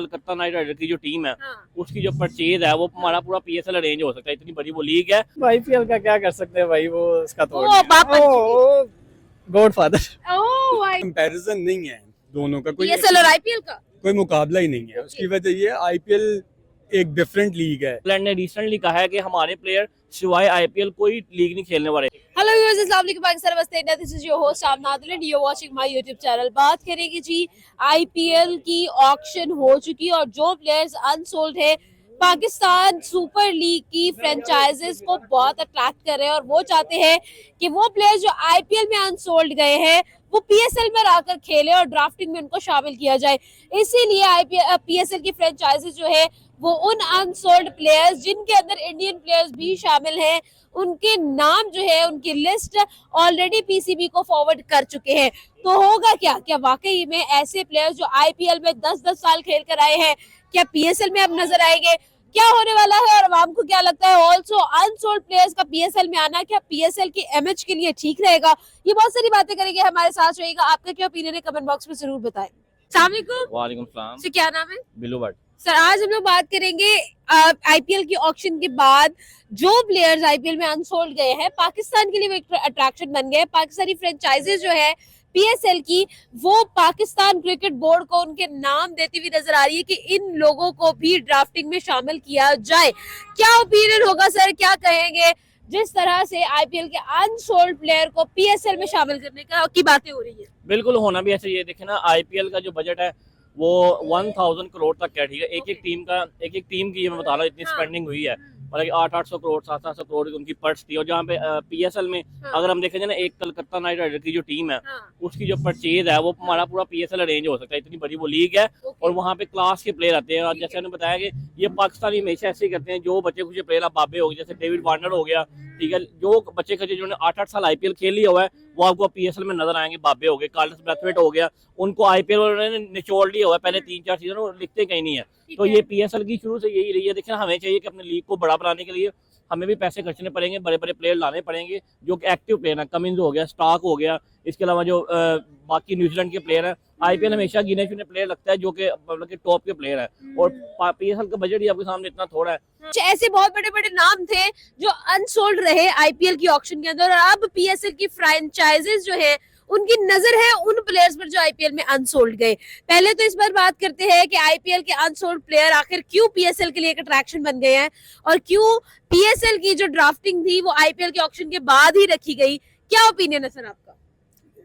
Calcutta night rider की जो team है उसकी जो परचेज है वो हमारा पूरा पीएसएल अरेंज हो सकता है, इतनी बड़ी वो लीग है। आईपीएल का क्या कर सकते हैं भाई, वो उसका तो गॉड फादर। कंपैरिजन नहीं है दोनों का, कोई पीएसएल और आईपीएल का कोई मुकाबला ही नहीं है। उसकी वजह ये आईपीएल एक डिफरेंट लीग है। इंग्लैंड ने रिसेंटली कहा है कि हमारे प्लेयर सिवाय आईपीएल कोई लीग नहीं खेलने वाले। हेलो व्यूअर्स, अस्सलाम वालेकुम, पाकिस्तान नमस्ते India, this is your host Amnad and you are watching my YouTube channel. बात करेंगे जी आईपीएल की, ऑक्शन हो चुकी है और जो प्लेयर्स अनसोल्ड है पाकिस्तान सुपर लीग की फ्रेंचाइजेस को बहुत अट्रैक्ट कर रहे हैं और वो चाहते हैं कि वो प्लेयर्स जो आईपीएल में अनसोल्ड गए हैं वो पीएसएल में आकर खेले और ड्राफ्टिंग में उनको शामिल किया जाए। इसीलिए आईपीएल पीएसएल की फ्रेंचाइजेस जो है वो उन अनसोल्ड प्लेयर्स जिनके अंदर इंडियन प्लेयर्स भी शामिल हैं उनके नाम जो है, उनकी लिस्ट ऑलरेडी पीसीबी को फॉरवर्ड कर चुके हैं। तो होगा क्या वाकई में ऐसे प्लेयर्स जो आईपीएल में 10-10 साल खेल कर आए हैं क्या पीएसएल में अब नजर आएंगे? क्या होने वाला है और आवाम को क्या लगता है? ऑल्सो अनसोल्ड प्लेयर्स का पीएसएल में आना क्या पीएसएल की इमेज के लिए ठीक रहेगा? ये बहुत सारी बातें करेंगे, हमारे साथ रहेगा। आपका क्या ओपिनियन है कमेंट बॉक्स में जरूर बताएं। अस्सलाम वालेकुम। वालेकुम सलाम। सर क्या नाम है? बिल्लू भट्ट। सर आज हम लोग बात करेंगे आईपीएल की ऑक्शन के बाद जो प्लेयर्स आईपीएल में अनसोल्ड गए हैं पाकिस्तान के लिए वो एक अट्रैक्शन बन गए। पाकिस्तानी फ्रेंचाइजेस जो है पीएसएल की वो पाकिस्तान क्रिकेट बोर्ड को उनके नाम देती हुई नजर आ रही है कि इन लोगों को भी ड्राफ्टिंग में शामिल किया जाए। क्या ओपिनियन होगा सर, क्या कहेंगे जिस तरह से आईपीएल के अनसोल्ड प्लेयर को पीएसएल में शामिल करने की बातें हो रही है? बिल्कुल होना भी ऐसे। ये देखे ना, आईपीएल का जो बजट है वो 1000 करोड़ तक है, ठीक है। एक एक टीम की मैं बता रहा हूँ इतनी स्पेंडिंग हुई है, मतलब 800 करोड़ 700 करोड़ उनकी पर्स थी। और जहाँ पे पीएसएल में अगर हम देखें ना, एक कलकत्ता नाइट राइडर की जो टीम है उसकी जो परचेज है वो हमारा पूरा पीएसएल अरेंज हो सकता है, इतनी बड़ी वो लीग है। और वहाँ पे क्लास के प्लेयर आते हैं और जैसे हमने बताया कि ये पाकिस्तानी हमेशा ऐसे ही करते हैं। जो बच्चे कुछ प्लेयर बाबे हो गए, जैसे डेविड वार्नर हो गया, ठीक है, जो बच्चे खचे जिन्होंने 8-8 साल आईपीएल खेल लिया हुआ है वो आपको पीएसएल में नजर आएंगे। बाबे हो गए, कार्लोस ब्रैथवेट हो गया, उनको आईपीएल ने निचोड़ लिया हुआ है पहले 3-4 सीजन, वो लिखते कहीं नहीं है। तो ये पीएसएल की शुरू से यही रही है। देखिए हमें चाहिए कि अपने लीग को बड़ा बनाने के लिए हमें भी पैसे खर्चने पड़ेंगे, बड़े बड़े प्लेयर लाने पड़ेंगे जो एक्टिव प्लेयर है। कमिंस हो गया, स्टार्क हो गया, इसके अलावा जो बाकी न्यूजीलैंड के प्लेयर हैं। आईपीएल हमेशा गिने चुने प्लेयर लगता है जो कि मतलब कि टॉप के प्लेयर हैं और पीएसएल का बजट ही आपके सामने इतना थोड़ा है। ऐसे बहुत बड़े बड़े नाम थे जो अनसोल्ड रहे आईपीएल की ऑक्शन के अंदर और अब पीएसएल की फ्रेंचाइजेस जो है उनकी नजर है उन प्लेयर्स पर जो आईपीएल में अनसोल्ड गए। पहले तो इस बार बात करते हैं कि आईपीएल के अनसोल्ड प्लेयर आखिर क्यों पीएसएल के लिए एक अट्रैक्शन बन गए हैं और क्यों पीएसएल की जो ड्राफ्टिंग थी वो आईपीएल के ऑक्शन के बाद ही रखी गई। क्या ओपिनियन है सर आपका?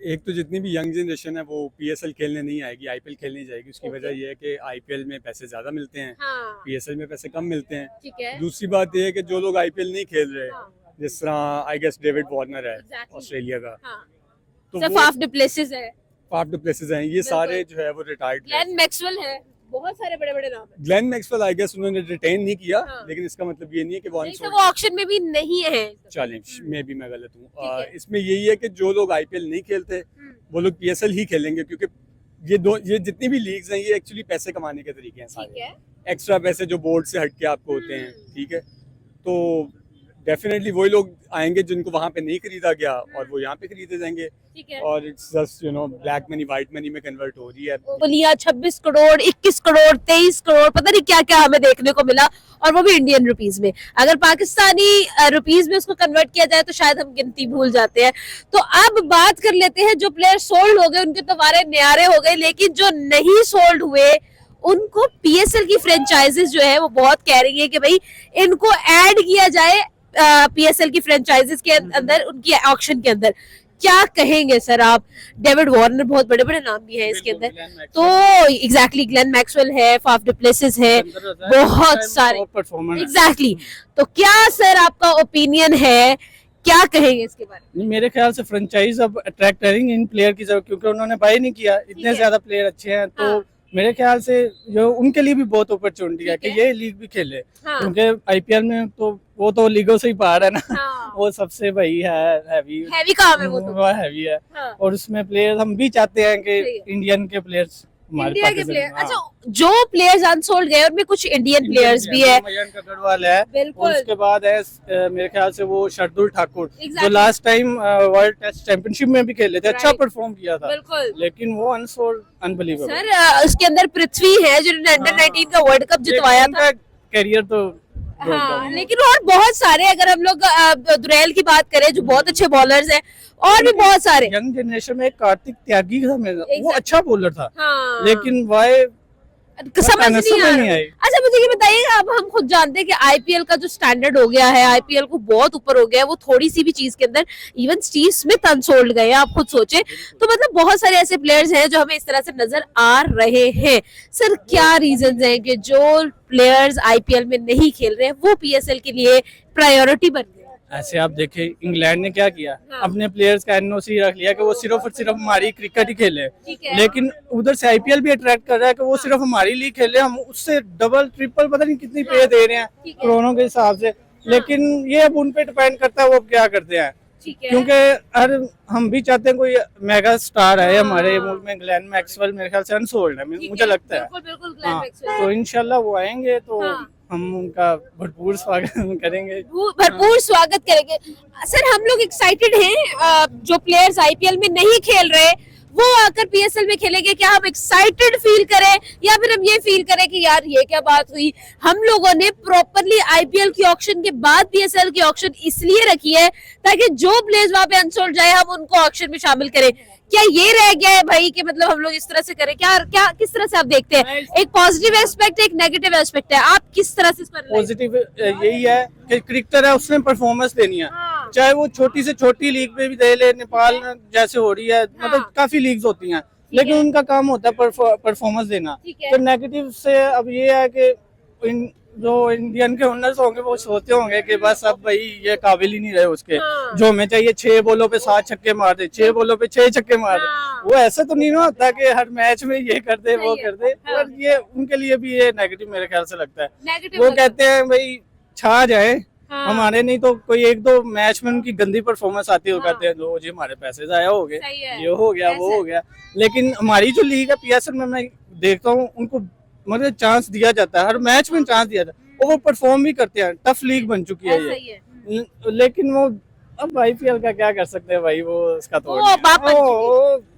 एक तो जितनी भी यंग जनरेशन है वो पीएसएल खेलने नहीं आएगी, आईपीएल खेलने जाएगी। उसकी वजह यह है कि आईपीएल में पैसे ज्यादा मिलते हैं, पीएसएल में पैसे कम मिलते हैं। ठीक है। दूसरी बात यह है कि जो लोग आईपीएल नहीं खेल रहे, जिस तरह आई गेस डेविड वार्नर है ऑस्ट्रेलिया का, तो फाफ डु प्लेसिस है, फाफ डु प्लेसिस हैं, ये सारे जो है वो रिटायर्ड। ग्लेन मैक्सवेल है, बहुत सारे बड़े बड़े नाम हैं। ग्लेन मैक्सवेल आई गेस उन्होंने रिटेन नहीं किया, लेकिन इसका मतलब ये नहीं है कि वो वो ऑक्शन में भी नहीं है। चैलेंज में भी मैं गलत हूँ। इसमें यही है कि जो लोग आईपीएल नहीं खेलते वो लोग पीएसएल ही खेलेंगे, क्योंकि ये जितनी भी लीग्स हैं ये एक्चुअली पैसे कमाने के तरीके हैं सारे, एक्स्ट्रा पैसे जो बोर्ड से हट के आपको होते हैं, ठीक है। तो डेफिनेटली वही लोग आएंगे जिनको वहाँ पे नहीं खरीदा गया और वो यहाँ पे खरीदे जाएंगे। और it's just black money white money में कन्वर्ट हो रही है। बोलिया 26 करोड़ 21 करोड़ 23 करोड़ पता नहीं क्या क्या हमें देखने को मिला, और वो भी इंडियन रुपीस में। अगर पाकिस्तानी रुपीस में उसको कन्वर्ट किया जाए तो शायद हम गिनती भूल जाते हैं। तो अब बात कर लेते हैं जो प्लेयर सोल्ड हो गए उनके तो वारे न्यारे हो गए, लेकिन जो नहीं सोल्ड हुए उनको पीएसएल की फ्रेंचाइजेस जो है वो बहुत कह रही है कि भाई इनको ऐड किया जाए पीएसएल की फ्रेंचाइजेस के अंदर, उनकी ऑक्शन के अंदर। क्या कहेंगे सर आप? डेविड वार्नर, बहुत बड़े बड़े नाम भी हैं इसके अंदर, तो एग्जैक्टली ग्लेन मैक्सवेल है, फाफ डु प्लेसिस है, बहुत सारे एग्जैक्टली। तो क्या सर आपका ओपिनियन है, क्या कहेंगे इसके बारे में? मेरे ख्याल से फ्रेंचाइज अब अट्रैक्ट करेंगे इन प्लेयर की जरूरत, क्योंकि उन्होंने बाय नहीं किया, इतने ज्यादा प्लेयर अच्छे हैं। तो मेरे ख्याल से जो उनके लिए भी बहुत अपॉर्चुनिटी है कि ये लीग भी खेले, क्योंकि आईपीएल में तो वो तो लीगों से ही बाहर है ना। वो सबसे भाई है हैवी काम है, वो हैवी है। और उसमें प्लेयर हम भी चाहते हैं कि इंडियन के प्लेयर्स हमारे इंडिया के पाकिस्तान प्लेयर, में, हाँ। अच्छा जो प्लेयर्स अनसोल्ड गए उनमें कुछ इंडियन प्लेयर्स भी है। मयंक अग्रवाल है, बिल्कुल। और उसके बाद है मेरे ख्याल से वो शार्दुल ठाकुर, Exactly. जो last time World Test Championship में भी खेले थे, अच्छा Right. परफॉर्म किया था, बिल्कुल लेकिन वो अनसोल्ड अनबिलीवेबल। सर, उसके अंदर पृथ्वी है जिन्होंने अंडर 19 का वर्ल्ड कप जितवाया था। करियर तो हाँ, लेकिन और बहुत सारे, अगर हम लोग दुरैल की बात करें जो बहुत अच्छे बॉलर्स हैं, और भी बहुत सारे। यंग जनरेशन में एक कार्तिक त्यागी था मेरा, वो Exactly. अच्छा बॉलर था, हाँ। लेकिन वाई समझ नहीं आ रहा। आई। अच्छा मुझे ये बताइए, अब हम खुद जानते हैं कि आईपीएल का जो स्टैंडर्ड हो गया है, आईपीएल को बहुत ऊपर हो गया है, वो थोड़ी सी भी चीज के अंदर इवन स्टीव स्मिथ अनसोल्ड गए, आप खुद सोचे तो मतलब बहुत सारे ऐसे प्लेयर्स हैं जो हमें इस तरह से नजर आ रहे हैं। सर क्या रीजंस हैं कि जो प्लेयर्स आईपीएल में नहीं खेल रहे हैं वो पीएसएल के लिए प्रायोरिटी बन गए? ऐसे आप देखें इंग्लैंड ने क्या किया, हाँ। अपने प्लेयर्स का एनओसी रख लिया कि वो सिर्फ और सिर्फ हमारी क्रिकेट ही खेले, ठीक है। लेकिन उधर से आईपीएल भी अट्रैक्ट कर रहा है कि वो सिर्फ हमारी लीग खेले, हम उससे डबल ट्रिपल पता नहीं कितनी पे दे रहे हैं ठीक है। करोड़ों के हिसाब से, लेकिन ये अब उन पे डिपेंड करता है वो अब क्या करते हैं, ठीक है। क्योंकि हर हम भी चाहते हैं कोई मेगा स्टार है हमारे मुल्क में। ग्लेन मैक्सवेल मेरे ख्याल से अनसोल्ड है, ठीक मुझे लगता है। बिल्कुल बिल्कुल ग्लेन हाँ, मैक्सवेल। तो इंशाल्लाह वो आएंगे तो हाँ। हम उनका भरपूर स्वागत करेंगे। भरपूर स्वागत करेंगे। सर हम लोग एक्साइटेड हैं, जो प्लेयर्स आईपीएल में नहीं खेल रहे वो आकर पीएसएल में खेलेंगे, क्या हम एक्साइटेड फील करें या फिर हम ये फील करें कि यार ये क्या बात हुई? हम लोगों ने प्रॉपरली आईपीएल की ऑक्शन के बाद पीएसएल की ऑक्शन इसलिए रखी है ताकि जो प्लेयर्स वहां पे अनसोल्ड जाए हम उनको ऑक्शन में शामिल करें। क्या ये रह गया है भाई कि मतलब हम लोग इस तरह से करें? क्या क्या किस तरह से आप देखते हैं? एक पॉजिटिव एस्पेक्ट, एक नेगेटिव एस्पेक्ट है, आप किस तरह से इस पर पॉजिटिव यही है कि क्रिकेटर है उसने परफॉर्मेंस देनी है, हाँ। चाहे वो छोटी से छोटी लीग में भी दे ले, नेपाल जैसे हो रही है, मतलब काफी लीग्स होती हैं, लेकिन है। उनका काम होता है परफॉर्मेंस देना। ठीक है। तो नेगेटिव से अब ये है कि जो इंडियन के ओनर्स होंगे वो सोचते होंगे कि बस अब भाई ये काबिल ही नहीं रहे उसके, हाँ। जो हमें चाहिए 6 बॉलों पे 7 छक्के मार दे, 6 बॉलों पे 6 छक्के मार दे। हाँ। वो ऐसा तो नहीं ना होता कि हर मैच में ये कर दे वो सही है। कर दे, हाँ। पर ये उनके लिए भी ये नेगेटिव मेरे ख्याल से लगता है। नेगेटिव वो कहते हैं भाई छा जाए, हाँ। हमारे नहीं तो कोई 1-2 मैच में उनकी गंदी परफॉर्मेंस आती है, वो हाँ। कहते हैं लो जी हमारे पैसे जाया हो गए, सही है। ये हो गया वो ऐसा। हो गया। लेकिन हमारी जो लीग है पीएसएल में मैं देखता हूँ उनको मतलब चांस दिया जाता है, हर मैच में चांस दिया जाता है, और वो परफॉर्म भी करते हैं। टफ लीग बन चुकी है ऐसा ये, ही है। लेकिन वो अब आईपीएल का क्या कर सकते हैं भाई, वो उसका तो वो बाप बन चुकी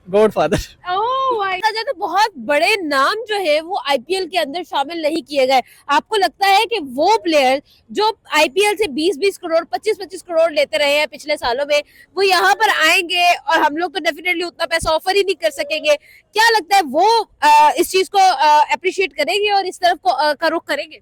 गॉडफादर। ओह भाई, तो बहुत बड़े नाम जो है वो आईपीएल के अंदर शामिल नहीं किए गए। आपको लगता है कि वो प्लेयर जो आईपीएल से 20-20 करोड़ 25-25 करोड़ लेते रहे हैं पिछले सालों में, वो यहाँ पर आएंगे और हम लोग तो डेफिनेटली उतना पैसा ऑफर ही नहीं कर सकेंगे? क्या लगता है वो इस चीज को अप्रिशिएट करेंगे और इस तरफ को का रुख करेंगे?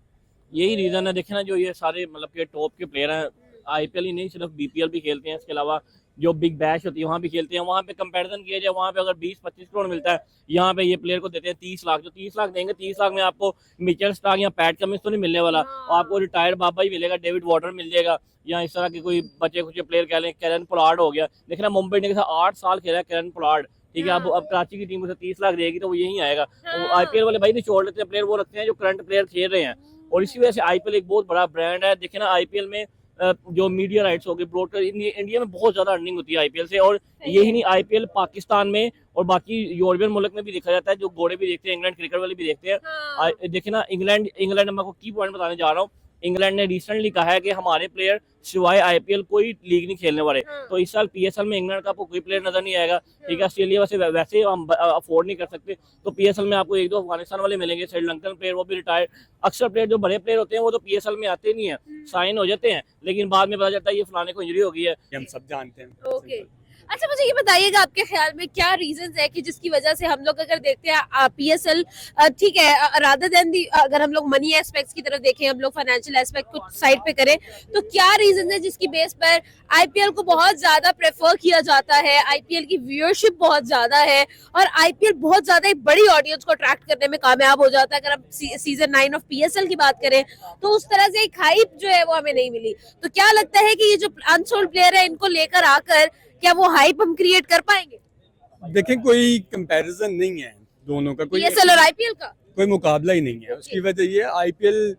यही रीजन है। देखे ना, जो ये सारे मतलब के टॉप के प्लेयर हैं, आईपीएल ही नहीं सिर्फ बीपीएल भी खेलते हैं, इसके अलावा जो बिग बैश होती है वहाँ भी खेलते हैं। वहाँ पे कंपैरिजन किया जाए, वहाँ पे अगर 20-25 करोड़ मिलता है, यहाँ पे ये प्लेयर को देते हैं 30 लाख। जो 30 लाख देंगे, 30 लाख में आपको मिचेल स्टार्क या पैट कमिंस तो नहीं मिलने वाला, आपको रिटायर्ड बाबा ही मिलेगा, डेविड वार्नर मिल जाएगा, या इस तरह के कोई बचे कुछ प्लेयर कह लें, कैरन पोलार्ड हो गया। देखना मुंबई इंडियंस 8 साल खेला है कैरन पोलार्ड, ठीक है। अब कराची की टीम उसे 30 लाख देगी तो वो यही आएगा। तो आईपीएल वाले भाई निचोड़ लेते हैं प्लेयर, वो रखते हैं जो करंट प्लेयर खेल रहे हैं, और इसी वजह से आईपीएल एक बहुत बड़ा ब्रांड है। देखिए ना, आईपीएल में जो मीडिया राइट्स हो गए, ब्रॉडकास्ट, इंडिया में बहुत ज्यादा अर्निंग होती है आईपीएल से। और यही नहीं, आईपीएल पाकिस्तान में और बाकी यूरोपियन मुल्क में भी देखा जाता है, जो घोड़े भी देखते हैं, इंग्लैंड क्रिकेट वाले भी देखते हैं। देखिए ना, इंग्लैंड मैं आपको की पॉइंट बताने जा रहा हूँ। इंग्लैंड ने रिसेंटली कहा है कि हमारे प्लेयर सिवाय आईपीएल कोई लीग नहीं खेलने वाले। तो इस साल पीएसएल में इंग्लैंड का आपको कोई प्लेयर नजर नहीं आएगा, ठीक है। ऑस्ट्रेलिया वैसे हम अफोर्ड नहीं कर सकते, तो पीएसएल में आपको 1-2 अफगानिस्तान वाले मिलेंगे, श्रीलंकन प्लेयर, वो भी रिटायर्ड। अक्सर प्लेयर जो बड़े प्लेयर होते हैं वो तो पीएसएल में आते नहीं है, साइन हो जाते हैं, लेकिन बाद में पता चलता है ये फलाने को इंजरी हो गई है। हम सब जानते हैं। ओके, अच्छा मुझे ये बताइएगा आपके ख्याल में क्या रीजंस है कि जिसकी वजह से हम लोग अगर देखते हैं पीएसएल, ठीक है, रादर देन दी, अगर हम लोग मनी एस्पेक्ट्स की तरफ देखें, हम लोग फाइनेंशियल एस्पेक्ट को साइड पे करें, तो क्या रीजंस है जिसकी बेस पर आईपीएल को बहुत ज्यादा प्रेफर किया जाता है, आईपीएल की व्यूअरशिप बहुत ज्यादा है और आईपीएल बहुत ज्यादा एक बड़ी ऑडियंस को अट्रैक्ट करने में कामयाब हो जाता है? अगर हम सीजन 9 ऑफ पीएसएल की बात करें तो उस तरह से एक हाइप जो है वो हमें नहीं मिली। तो क्या लगता है कि ये जो अनसोल्ड प्लेयर है इनको लेकर आकर क्या वो हाइप हम क्रिएट कर पाएंगे? देखें, कोई कंपैरिजन नहीं है दोनों का, कोई पीएसएल और आईपीएल का कोई मुकाबला ही नहीं है। उसकी वजह ये आईपीएल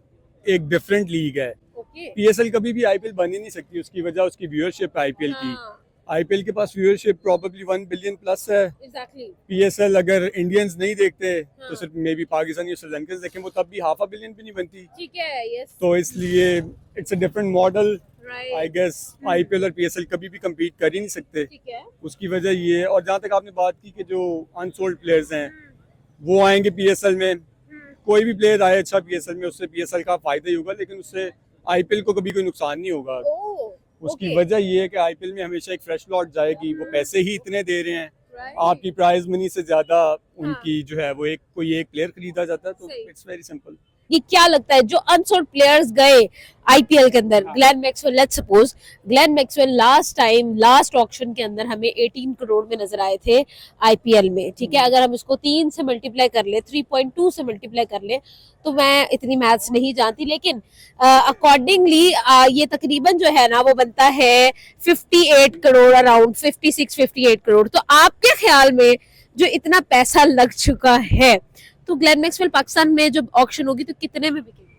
एक डिफरेंट लीग है, ओके, पीएसएल कभी भी आईपीएल बन ही नहीं सकती। उसकी वजह उसकी व्यूअरशिप आईपीएल की। आईपीएल के पास व्यूअरशिप प्रॉबेबली 1 बिलियन प्लस है। एग्जैक्टली। पीएसएल अगर इंडियंस नहीं देखते हाँ। तो सिर्फ मे बी पाकिस्तानी और श्रीलंकन देखें, वो तब भी ½ बिलियन भी नहीं बनती। ठीक है, यस, तो इसलिए it's a different model. I right, guess IPL और पीएसएल कभी भी compete कर ही नहीं सकते। ठीक है। उसकी वजह ये है। और जहाँ तक आपने बात की कि जो अनसोल्ड प्लेयर्स हैं वो आएंगे पीएसएल में, कोई भी प्लेयर आए अच्छा पीएसएल में, उससे पीएसएल का फायदा ही होगा, लेकिन उससे आईपीएल को कभी कोई नुकसान नहीं होगा। ओह, उसकी okay, वजह ये है कि आईपीएल में हमेशा एक फ्रेश लॉट जाएगी, वो पैसे ही इतने दे रहे हैं, right, आपकी प्राइज मनी से ज्यादा उनकी जो है वो कोई एक प्लेयर खरीदा जाता है। तो सही। It's very simple. ये क्या लगता है जो अनसोल्ड प्लेयर्स गए आईपीएल के अंदर, Glenn Maxwell, let's suppose Glenn Maxwell last auction के अंदर हमें 18 करोड़ में नजर आए थे आईपीएल में, ठीक है। अगर हम इसको 3 से मल्टीप्लाई कर ले, 3.2 से मल्टीप्लाई कर ले, तो मैं इतनी मैथ्स नहीं जानती, लेकिन अकॉर्डिंगली ये तकरीबन जो है ना वो बनता है 58 करोड़, अराउंड 56-58 करोड़। तो आपके ख्याल में जो इतना पैसा लग चुका है, तो ग्लेन मैक्सवेल पाकिस्तान में जब ऑक्शन होगी तो कितने में बिकेगी?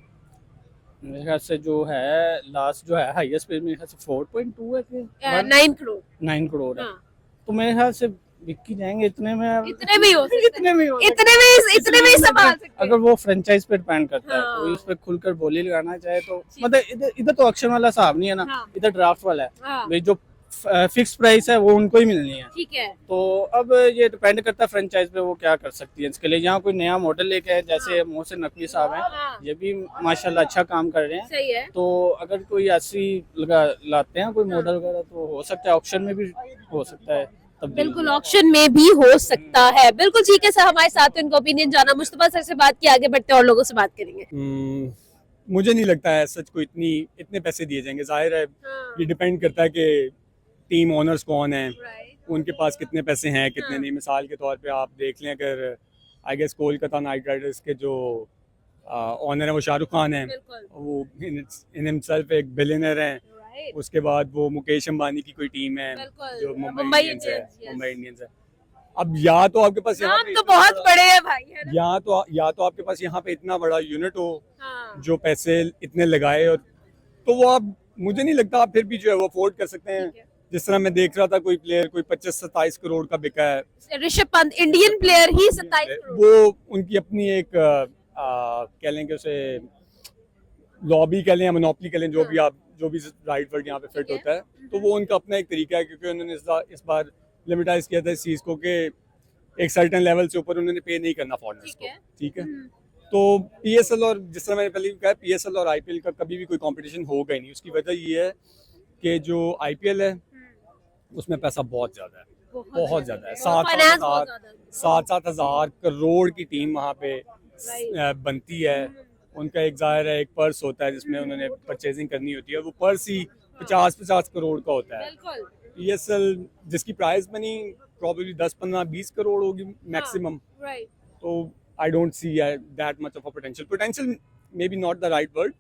मेरे ख्याल से जो है लास्ट जो है हाईएस्ट पे मेरे ख्याल से 4.2 है कि 9 करोड़। 9 करोड़ है। हाँ, तो मेरे ख्याल से बिक ही जाएंगे इतने में। इतने में ही हो सकता है। इतने में ही हो सकता है। इतने में ही संभाल सकते हैं। अगर वो फ्रेंचाइज पे डिपेंड करता है, हाँ। कोई उस पर खुलकर बोली लगाना चाहे तो मतलब इधर तो ऑक्शन वाला हिसाब नहीं है ना, हाँ। इधर ड्राफ्ट वाला है। हाँ, भाई जो फिक्स प्राइस है वो उनको ही मिलनी है। ठीक है। तो अब ये डिपेंड करता है फ्रेंचाइज पे वो क्या कर सकती है। इसके लिए यहाँ कोई नया मॉडल लेके आए, जैसे मोहसिन नकवी साहब हैं, हाँ, ये भी माशाल्लाह अच्छा काम कर रहे हैं। सही है। तो अगर कोई ऐसी लाते हैं कोई मॉडल वगैरह, तो हो सकता है ऑक्शन में भी हो सकता है तब्दील। बिल्कुल, ऑक्शन में भी हो सकता है। बिल्कुल ठीक है सर, हमारे साथ उनका ओपिनियन जाना। मुस्तफा सर से बात की, आगे बढ़ते और लोगों से बात करेंगे। मुझे नहीं लगता है सच को इतने पैसे दिए जाएंगे। जाहिर है ये डिपेंड करता है कि टीम ओनर्स कौन है, उनके पास कितने पैसे हैं कितने नहीं। मिसाल के तौर पे आप देख लें, अगर I guess Kolkata Knight Riders के जो ओनर है वो शाहरुख खान है, बिल्कुल, वो इन हिमसेल्फ एक बिलियनर है। राइट, उसके बाद वो मुकेश अंबानी की कोई टीम है बिल्कुल, जो मुंबई मुंबई इंडियंस है। Indians, yes। मुंबई इंडियंस है। अब या तो आपके पास यहाँ नाम पे तो बहुत बड़े हैं भाई, है ना? या तो आपके पास यहाँ पे इतना बड़ा यूनिट हो हाँ, जो पैसे इतने लगाए, और तो वो आप, मुझे नहीं लगता आप फिर भी जो है वो अफोर्ड कर सकते हैं। ठीक है। जिस तरह मैं देख रहा था कोई प्लेयर कोई 25-27 करोड़ का बिका है। ऋषभ पंत इंडियन प्लेयर ही 27 करोड़। वो उनकी अपनी एक कह लेंगे उसे लॉबी कह लें या मोनोपली कह लें, जो भी राइट वर्ड यहाँ पे फिट ठीक है। होता है। तो वो उनका अपना एक तरीका है, क्योंकि उन्होंने इस बार लिमिटाइज किया था इस चीज़ को कि एक सर्टेन लेवल से ऊपर उन्होंने पे नहीं करना फॉरनर्स ठीक को। है। ठीक है। तो पीएसएल और जिस तरह मैंने पहले भी कहा, पीएसएल और आईपीएल का कभी भी कोई कंपटीशन होगा ही नहीं। उसकी वजह ये है कि जो आईपीएल है उसमें पैसा बहुत ज्यादा है, बहुत ज्यादा है। फाइनेंस बहुत ज्यादा है। 7-7 हज़ार करोड़ की टीम वहाँ पे Right. बनती है। उनका एक ज़ाहिर है एक पर्स होता है जिसमें उन्होंने परचेजिंग करनी होती है, वो पर्स ही 50-50 करोड़ का होता है। बिल्कुल, पीएसएल जिसकी प्राइस मनी प्रॉब्लली 10-15-20 करोड़ होगी मैक्सिमम। राइट, तो I don't see that much of a potential maybe not the right word,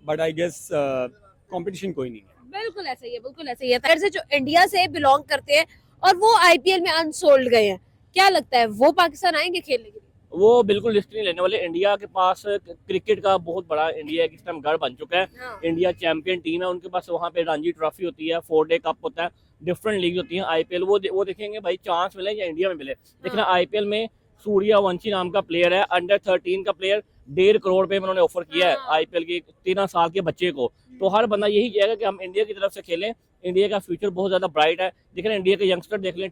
but I guess competition कोई नहीं है। बिल्कुल ऐसा ही है, बिल्कुल ऐसा ही है। तरह से जो इंडिया से बिलोंग करते हैं और वो आईपीएल में अनसोल्ड गए हैं, क्या लगता है वो पाकिस्तान आएंगे खेलने के लिए? वो बिल्कुल रिस्क नहीं लेने वाले। इंडिया के पास क्रिकेट का बहुत बड़ा इंडिया किस टाइम गढ़ बन चुका है। हाँ, इंडिया चैंपियन टीम है, उनके पास वहाँ पे रणजी ट्रॉफी होती है, 4 डे कप होता है, डिफरेंट लीग होती है। आईपीएल वो देखेंगे भाई चांस मिले या इंडिया में मिले। देखना आईपीएल में सूर्यवंशी नाम का प्लेयर है, अंडर 13 का प्लेयर, 1.5 करोड़ पे उन्होंने ऑफर किया है आईपीएल के 13 साल के बच्चे को। तो हर बंदा यही चाहेगा कि हम इंडिया की तरफ से खेलें। इंडिया का फ्यूचर बहुत ज्यादा ब्राइट है। देखना इंडिया के यंगस्टर देख लें,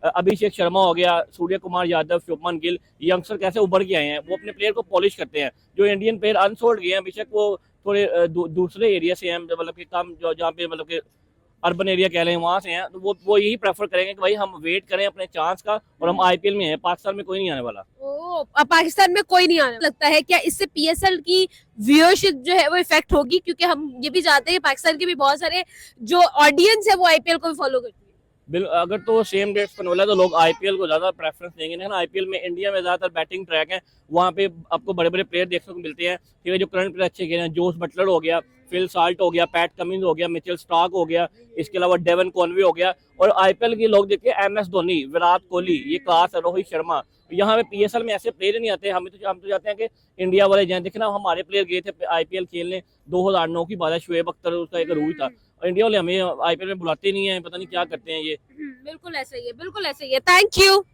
अभिषेक शर्मा हो गया, सूर्य कुमार यादव, शुभमन गिल, यंगस्टर कैसे उभर के आए हैं। वो अपने प्लेयर को पॉलिश करते हैं। जो इंडियन प्लेयर अनसोल्ड गए हैं, बेशक वो थोड़े दूसरे एरिया से हैं, मतलब कि कम जो जहाँ पे मतलब कि अर्बन एरिया कह रहे हैं वहाँ से हैं, तो वो यही प्रेफर करेंगे कि भाई हम वेट करें अपने चांस का, और हम आईपीएल में हैं। पाकिस्तान में कोई नहीं आने वाला। अब पाकिस्तान में कोई नहीं आने लगता है। क्या इससे पीएसएल की व्यूअरशिप जो है वो इफेक्ट होगी? क्योंकि हम ये भी जानते हैं पाकिस्तान के भी बहुत सारे जो ऑडियंस है वो आईपीएल को भी फॉलो करती है। अगर तो सेम डेट्स पर बोला तो लोग आईपीएल को ज्यादा प्रेफरेंस देंगे ना। आईपीएल में इंडिया में ज्यादातर बैटिंग ट्रैक है, वहाँ पे आपको बड़े बड़े प्लेयर देखने को मिलते हैं। ठीक है, जो करंट प्लेयर अच्छे खेल रहे हैं, जोस बटलर हो गया, फिल साल्ट हो गया, पैट कमिंस हो गया, मिचेल स्टार्क हो गया, इसके अलावा डेवन कॉनवे हो गया। और आईपीएल के लोग देखिए एमएस धोनी, विराट कोहली, ये क्लास है, रोहित शर्मा। यहाँ पे पीएसएल में ऐसे प्लेयर नहीं आते। हम तो चाहते हैं कि इंडिया वाले जाएं। देखना हमारे प्लेयर गए थे आईपीएल खेलने, 2009 की बात है, शुएब अख्तर उसका एक रूल था। और इंडिया वाले हमें आईपीएल में बुलाते नहीं है, पता नहीं क्या करते हैं ये। बिल्कुल ऐसा ही है, बिल्कुल ऐसा ही है। Thank you.